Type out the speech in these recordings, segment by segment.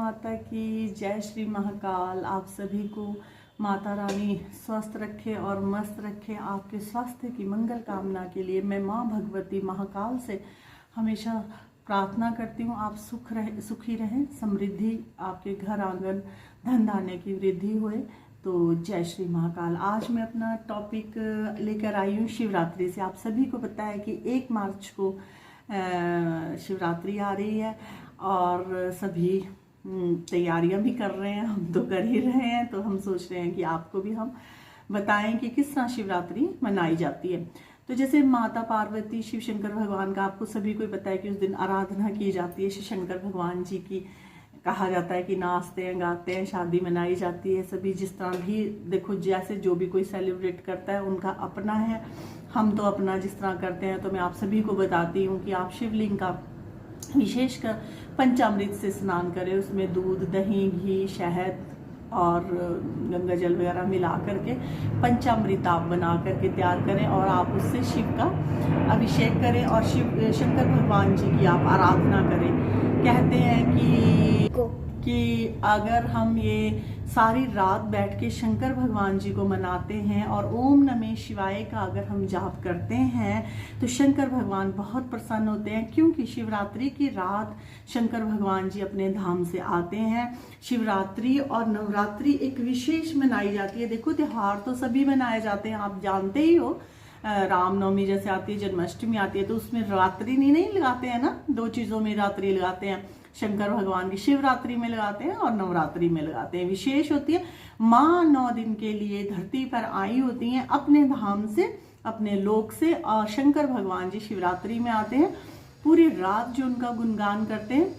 माता की जय। श्री महाकाल। आप सभी को माता रानी स्वस्थ रखे और मस्त रखे। आपके स्वास्थ्य की मंगल कामना के लिए मैं माँ भगवती महाकाल से हमेशा प्रार्थना करती हूँ। आप सुखी रहें, समृद्धि आपके घर आंगन धन धान्य की वृद्धि होए। तो जय श्री महाकाल। आज मैं अपना टॉपिक लेकर आई हूँ शिवरात्रि से। आप सभी को पता है कि 1 मार्च को शिवरात्रि आ रही है और सभी तैयारियां भी कर रहे हैं। हम तो कर ही रहे हैं, तो हम सोच रहे हैं कि आपको भी हम बताएं कि किस तरह शिवरात्रि मनाई जाती है। तो जैसे माता पार्वती शिव शंकर भगवान का आपको सभी को पता है कि उस दिन आराधना की जाती है। शिव शंकर भगवान जी की कहा जाता है कि नाचते हैं, गाते हैं, शादी मनाई जाती है। सभी जिस तरह भी देखो, जैसे जो भी कोई सेलिब्रेट करता है उनका अपना है। हम तो अपना जिस तरह करते हैं। तो मैं आप सभी को बताती हूँ कि आप शिवलिंग का विशेषकर पंचामृत से स्नान करें। उसमें दूध, दही, घी, शहद और गंगा जल वगैरह मिला करके पंचामृत आप बना करके तैयार करें और आप उससे शिव का अभिषेक करें और शिव शंकर भगवान जी की आप आराधना करें। कहते हैं कि अगर हम ये सारी रात बैठ के शंकर भगवान जी को मनाते हैं और ओम नमः शिवाय का अगर हम जाप करते हैं तो शंकर भगवान बहुत प्रसन्न होते हैं। क्योंकि शिवरात्रि की रात शंकर भगवान जी अपने धाम से आते हैं। शिवरात्रि और नवरात्रि एक विशेष मनाई जाती है। देखो, त्योहार तो सभी मनाए जाते हैं, आप जानते ही हो। रामनवमी जैसे आती है, जन्माष्टमी आती है, तो उसमें रात्रि नहीं लगाते हैं ना। 2 चीजों में रात्रि लगाते हैं। शंकर भगवान की शिवरात्रि में लगाते हैं और नवरात्रि में लगाते हैं। विशेष होती है। माँ 9 दिन के लिए धरती पर आई होती हैं अपने धाम से, अपने लोक से, और शंकर भगवान जी शिवरात्रि में आते हैं। पूरी रात जो उनका गुणगान करते हैं,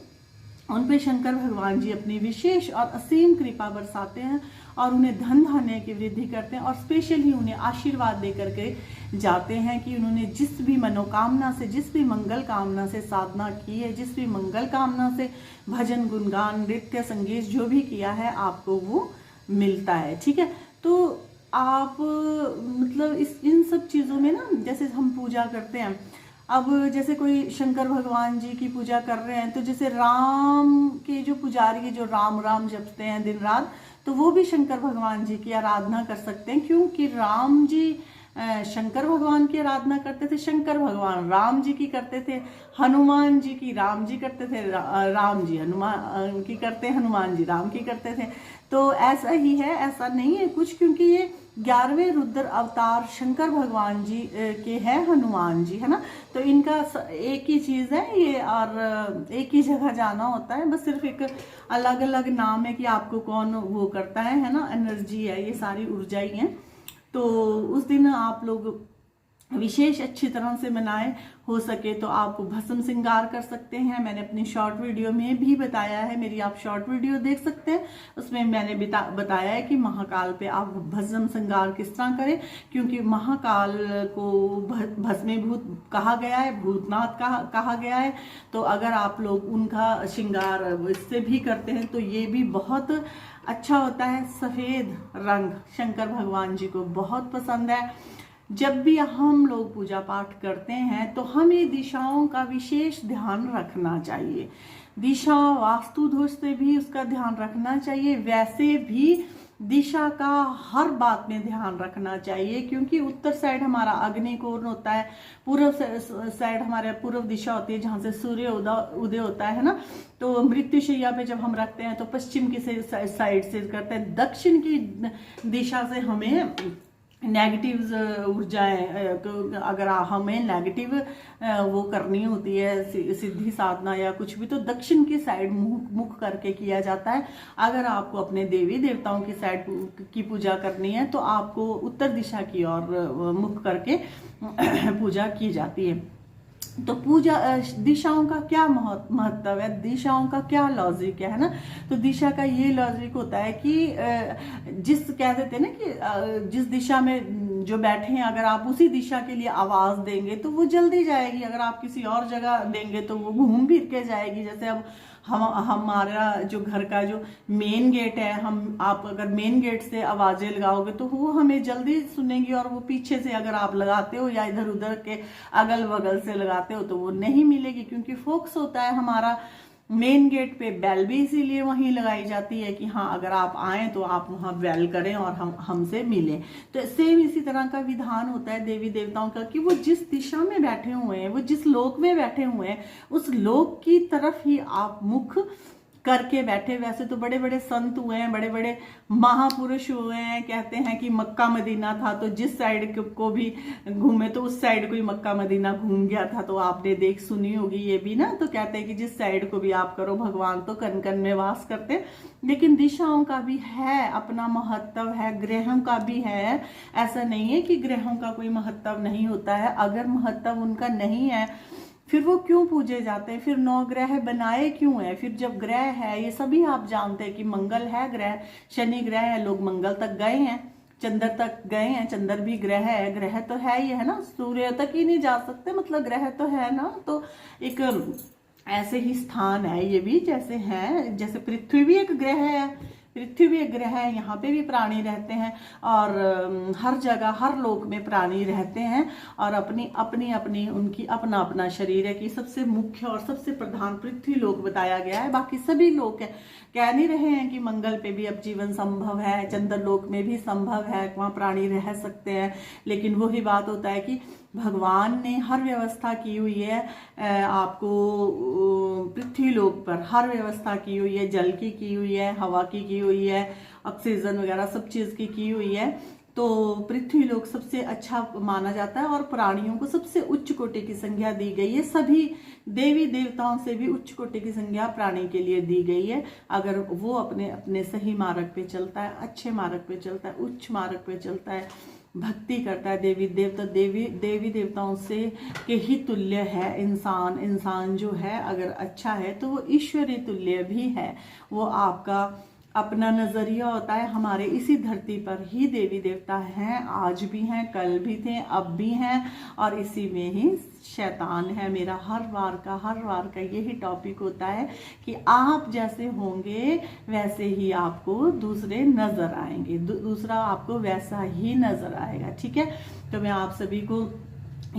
उन पे शंकर भगवान जी अपनी विशेष और असीम कृपा बरसाते हैं और उन्हें धन धान्य की वृद्धि करते हैं और स्पेशली उन्हें आशीर्वाद दे करके जाते हैं कि उन्होंने जिस भी मनोकामना से, जिस भी मंगल कामना से साधना की है, जिस भी मंगल कामना से भजन, गुणगान, नृत्य, संगीत जो भी किया है, आपको वो मिलता है। ठीक है, तो आप मतलब इन सब चीज़ों में ना, जैसे हम पूजा करते हैं, अब जैसे कोई शंकर भगवान जी की पूजा कर रहे हैं, तो जैसे राम के जो पुजारी जो राम राम जपते हैं दिन रात, तो वो भी शंकर भगवान जी की आराधना कर सकते हैं। क्योंकि राम जी शंकर भगवान की आराधना करते थे, शंकर भगवान राम जी की करते थे, हनुमान जी की राम जी करते थे, राम जी हनुमान की करते, हनुमान जी राम की करते थे। तो ऐसा ही है, ऐसा नहीं है कुछ, क्योंकि ये 11वें रुद्र अवतार शंकर भगवान जी के हैं, हनुमान जी, है ना। तो इनका एक ही चीज़ है ये, और एक ही जगह जाना होता है। बस सिर्फ एक अलग अलग नाम है कि आपको कौन वो करता है ना। एनर्जी है, ये सारी ऊर्जा ही है। तो उस दिन आप लोग विशेष अच्छी तरह से मनाएं। हो सके तो आप भस्म श्रृंगार कर सकते हैं। मैंने अपनी शॉर्ट वीडियो में भी बताया है, मेरी आप शॉर्ट वीडियो देख सकते हैं। उसमें मैंने बताया है कि महाकाल पे आप भस्म श्रृंगार किस तरह करें। क्योंकि महाकाल को भस्मीभूत कहा गया है, भूतनाथ कहा गया है। तो अगर आप लोग उनका श्रृंगार इससे भी करते हैं तो ये भी बहुत अच्छा होता है। सफेद रंग शंकर भगवान जी को बहुत पसंद है। जब भी हम लोग पूजा पाठ करते हैं तो हमें दिशाओं का विशेष ध्यान रखना चाहिए। दिशा वास्तु दोष से भी उसका ध्यान रखना चाहिए। वैसे भी दिशा का हर बात में ध्यान रखना चाहिए। क्योंकि उत्तर साइड हमारा अग्निकोण होता है, पूर्व साइड हमारे पूर्व दिशा होती है जहाँ से सूर्य उदय होता है ना। तो मृत्युशैया पे जब हम रखते हैं तो पश्चिम की साइड से करते हैं। दक्षिण की दिशा से हमें नेगेटिव ऊर्जाएं, अगर हमें नेगेटिव वो करनी होती है, सिद्धि साधना या कुछ भी, तो दक्षिण की साइड मुख करके किया जाता है। अगर आपको अपने देवी देवताओं की साइड की पूजा करनी है तो आपको उत्तर दिशा की ओर मुख करके पूजा की जाती है। तो पूजा दिशाओं का क्या महत्व है, दिशाओं का क्या लॉजिक है ना। तो दिशा का ये लॉजिक होता है कि जिस कह देते हैं ना कि जिस दिशा में जो बैठे हैं, अगर आप उसी दिशा के लिए आवाज देंगे तो वो जल्दी जाएगी। अगर आप किसी और जगह देंगे तो वो घूम फिर के जाएगी। जैसे अब हमारा जो घर का जो मेन गेट है, आप अगर मेन गेट से आवाजें लगाओगे तो वो हमें जल्दी सुनेंगी, और वो पीछे से अगर आप लगाते हो या इधर उधर के अगल बगल से लगाते हो तो वो नहीं मिलेगी। क्योंकि फोकस होता है हमारा मेन गेट पे बेल भी इसीलिए वहीं लगाई जाती है कि हाँ अगर आप आए तो आप वहाँ बेल करें और हमसे मिलें। तो सेम इसी तरह का विधान होता है देवी देवताओं का कि वो जिस दिशा में बैठे हुए हैं, वो जिस लोक में बैठे हुए हैं, उस लोक की तरफ ही आप मुख करके बैठे। वैसे तो बड़े बड़े संत हुए हैं, बड़े बड़े महापुरुष हुए हैं, कहते हैं कि मक्का मदीना था तो जिस साइड को भी घूमे तो उस साइड को ही मक्का मदीना घूम गया था। तो आपने देख सुनी होगी ये भी ना। तो कहते हैं कि जिस साइड को भी आप करो, भगवान तो कन कन में वास करते हैं। लेकिन दिशाओं का भी है अपना महत्व है, ग्रहों का भी है। ऐसा नहीं है कि ग्रहों का कोई महत्व नहीं होता है। अगर महत्व उनका नहीं है फिर वो क्यों पूजे जाते हैं, फिर 9 ग्रह बनाए क्यों है। फिर जब ग्रह है, ये सभी आप जानते हैं कि मंगल है ग्रह, शनि ग्रह है, लोग मंगल तक गए हैं, चंद्र तक गए हैं, चंद्र भी ग्रह है, ग्रह तो है ही है ना। सूर्य तक ही नहीं जा सकते, मतलब ग्रह तो है ना। तो एक ऐसे ही स्थान है ये भी, जैसे है, जैसे पृथ्वी भी एक ग्रह है, पृथ्वी भी एक ग्रह है, यहाँ पे भी प्राणी रहते हैं और हर जगह हर लोक में प्राणी रहते हैं और अपनी अपनी अपनी उनकी अपना अपना शरीर है कि सबसे मुख्य और सबसे प्रधान पृथ्वी लोक बताया गया है। बाकी सभी लोक है, कह नहीं रहे हैं कि मंगल पे भी अब जीवन संभव है, चंद्रलोक में भी संभव है, वहाँ प्राणी रह सकते हैं। लेकिन वही बात होता है कि भगवान ने हर व्यवस्था की हुई है आपको पृथ्वी लोक पर, हर व्यवस्था की हुई है, जल की हुई है, हवा की हुई है, ऑक्सीजन वगैरह सब चीज़ की हुई है। तो पृथ्वी लोक सबसे अच्छा माना जाता है और प्राणियों को सबसे उच्च कोटि की संज्ञा दी गई है। सभी देवी देवताओं से भी उच्च कोटि की संज्ञा प्राणी के लिए दी गई है। अगर वो अपने अपने सही मार्ग पे चलता है, अच्छे मार्ग पे चलता है, उच्च मार्ग पे चलता है, भक्ति करता है, देवी देवताओं से के ही तुल्य है इंसान। इंसान जो है अगर अच्छा है तो वो ईश्वरी तुल्य भी है। वो आपका अपना नजरिया होता है। हमारे इसी धरती पर ही देवी देवता हैं, आज भी हैं, कल भी थे, अब भी हैं और इसी में ही शैतान है। मेरा हर बार का यही टॉपिक होता है कि आप जैसे होंगे वैसे ही आपको दूसरे नजर आएंगे, दूसरा आपको वैसा ही नजर आएगा। ठीक है, तो मैं आप सभी को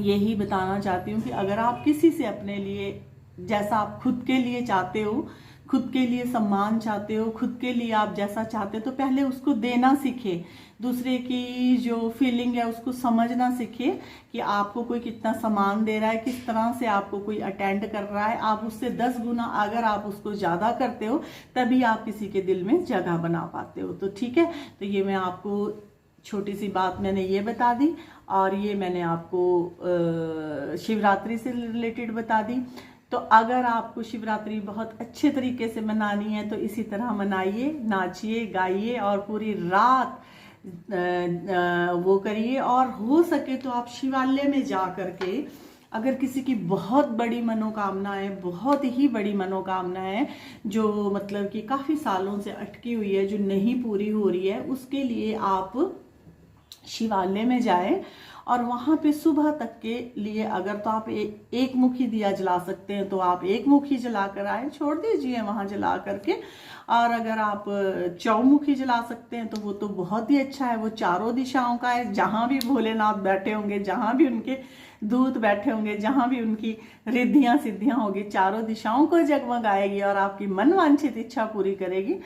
यही बताना चाहती हूँ कि अगर आप किसी से अपने लिए जैसा आप खुद के लिए चाहते हो, खुद के लिए सम्मान चाहते हो, खुद के लिए आप जैसा चाहते हो, तो पहले उसको देना सीखे। दूसरे की जो फीलिंग है उसको समझना सीखे कि आपको कोई कितना सम्मान दे रहा है, किस तरह से आपको कोई अटेंड कर रहा है। आप उससे 10 गुना अगर आप उसको ज़्यादा करते हो तभी आप किसी के दिल में जगह बना पाते हो। तो ठीक है, तो ये मैं आपको छोटी सी बात मैंने ये बता दी और ये मैंने आपको शिवरात्रि से रिलेटेड बता दी। तो अगर आपको शिवरात्रि बहुत अच्छे तरीके से मनानी है तो इसी तरह मनाइए, नाचिए, गाइए और पूरी रात वो करिए। और हो सके तो आप शिवालय में जा करके, अगर किसी की बहुत बड़ी मनोकामना है, बहुत ही बड़ी मनोकामना है जो मतलब कि काफ़ी सालों से अटकी हुई है, जो नहीं पूरी हो रही है, उसके लिए आप शिवालय में जाएं और वहाँ पे सुबह तक के लिए अगर तो आप एक मुखी दिया जला सकते हैं तो आप एक मुखी जला कर आए, छोड़ दीजिए वहाँ जला करके। और अगर आप चौमुखी जला सकते हैं तो वो तो बहुत ही अच्छा है, वो चारों दिशाओं का है। जहाँ भी भोलेनाथ बैठे होंगे, जहाँ भी उनके दूत बैठे होंगे, जहाँ भी उनकी रिद्धियाँ सिद्धियाँ होगी, चारों दिशाओं को जगमगाएगी और आपकी मनवांछित इच्छा पूरी करेगी।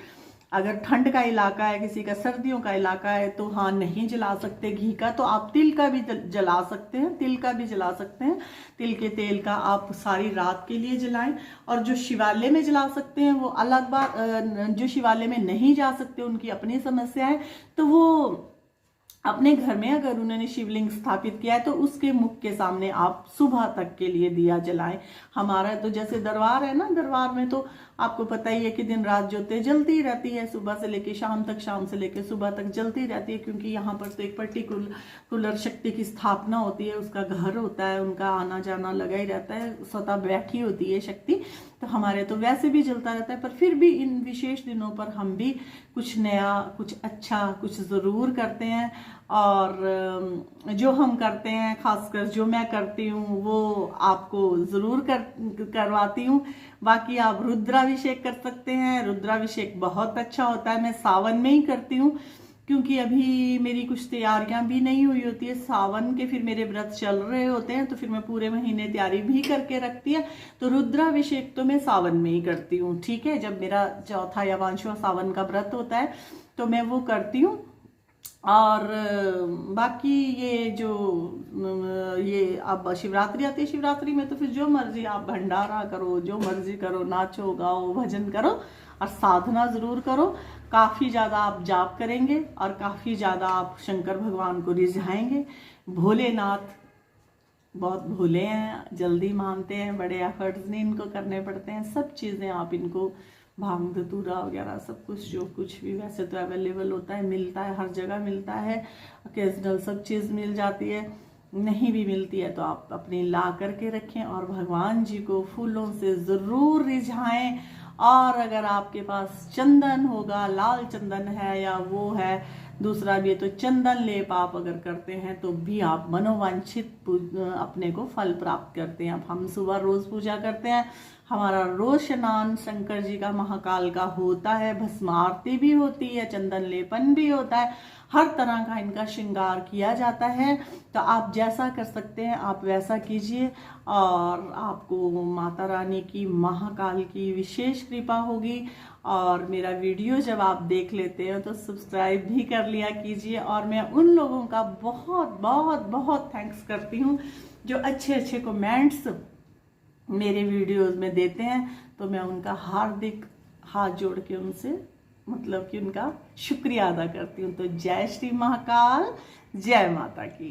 अगर ठंड का इलाका है, किसी का सर्दियों का इलाका है तो हाँ नहीं जला सकते घी का, तो आप तिल का भी जला सकते हैं, तिल का भी जला सकते हैं। तिल के तेल का आप सारी रात के लिए जलाएं। और जो शिवालय में जला सकते हैं वो अलग बात, जो शिवालय में नहीं जा सकते उनकी अपनी समस्या है, तो वो अपने घर में अगर उन्होंने शिवलिंग स्थापित किया है तो उसके मुख के सामने आप सुबह तक के लिए दिया जलाएं। हमारा तो जैसे दरबार है ना, दरबार में तो आपको पता ही है कि दिन रात ज्योतें जलती ही रहती है, सुबह से लेके शाम तक, शाम से लेके सुबह तक जलती रहती है। क्योंकि यहाँ पर तो एक पर्टिकुलर शक्ति की स्थापना होती है, उसका घर होता है, उनका आना जाना लगा ही रहता है, स्वतः बैठी होती है शक्ति। तो हमारे तो वैसे भी जलता रहता है, पर फिर भी इन विशेष दिनों पर हम भी कुछ नया, कुछ अच्छा, कुछ ज़रूर करते हैं। और जो हम करते हैं, खासकर जो मैं करती हूँ वो आपको ज़रूर करवाती हूँ। बाकी आप रुद्राभिषेक कर सकते हैं, रुद्राभिषेक बहुत अच्छा होता है, मैं सावन में ही करती हूँ क्योंकि अभी मेरी कुछ तैयारियां भी नहीं हुई होती है सावन के, फिर मेरे व्रत चल रहे होते हैं, तो फिर मैं पूरे महीने तैयारी भी करके रखती है। तो रुद्राभिषेक तो मैं सावन में ही करती हूँ, ठीक है, जब मेरा चौथा या पांचवा सावन का व्रत होता है तो मैं वो करती हूँ। और बाकी ये जो ये अब शिवरात्रि आती है, शिवरात्रि में तो फिर जो मर्जी आप भंडारा करो, जो मर्जी करो, नाचो गाओ भजन करो और साधना जरूर करो। काफी ज्यादा आप जाप करेंगे और काफी ज्यादा आप शंकर भगवान को रिझाएंगे। भोलेनाथ बहुत भोले हैं, जल्दी मानते हैं, बड़े एफर्ट्स नहीं इनको करने पड़ते हैं, सब चीजें आप इनको भांग धतूरा वगैरह सब कुछ जो कुछ भी वैसे तो अवेलेबल होता है, मिलता है, हर जगह मिलता है, ओकेजनल सब चीज़ मिल जाती है। नहीं भी मिलती है तो आप अपनी ला करके रखें और भगवान जी को फूलों से ज़रूर रिझाएं। और अगर आपके पास चंदन होगा, लाल चंदन है या वो है दूसरा भी है, तो चंदन लेप आप अगर करते हैं तो भी आप मनोवांछित अपने को फल प्राप्त करते हैं। अब हम सुबह रोज पूजा करते हैं, हमारा रोज स्नान शंकर जी का महाकाल का होता है, भस्म आरती भी होती है, चंदन लेपन भी होता है, हर तरह का इनका श्रृंगार किया जाता है। तो आप जैसा कर सकते हैं आप वैसा कीजिए और आपको माता रानी की महाकाल की विशेष कृपा होगी। और मेरा वीडियो जब आप देख लेते हो तो सब्सक्राइब भी कर लिया कीजिए। और मैं उन लोगों का बहुत बहुत बहुत थैंक्स करती हूँ जो अच्छे अच्छे कमेंट्स मेरे वीडियोस में देते हैं, तो मैं उनका हार्दिक हाथ जोड़ के उनसे मतलब कि उनका शुक्रिया अदा करती हूँ। तो जय श्री महाकाल, जय माता की।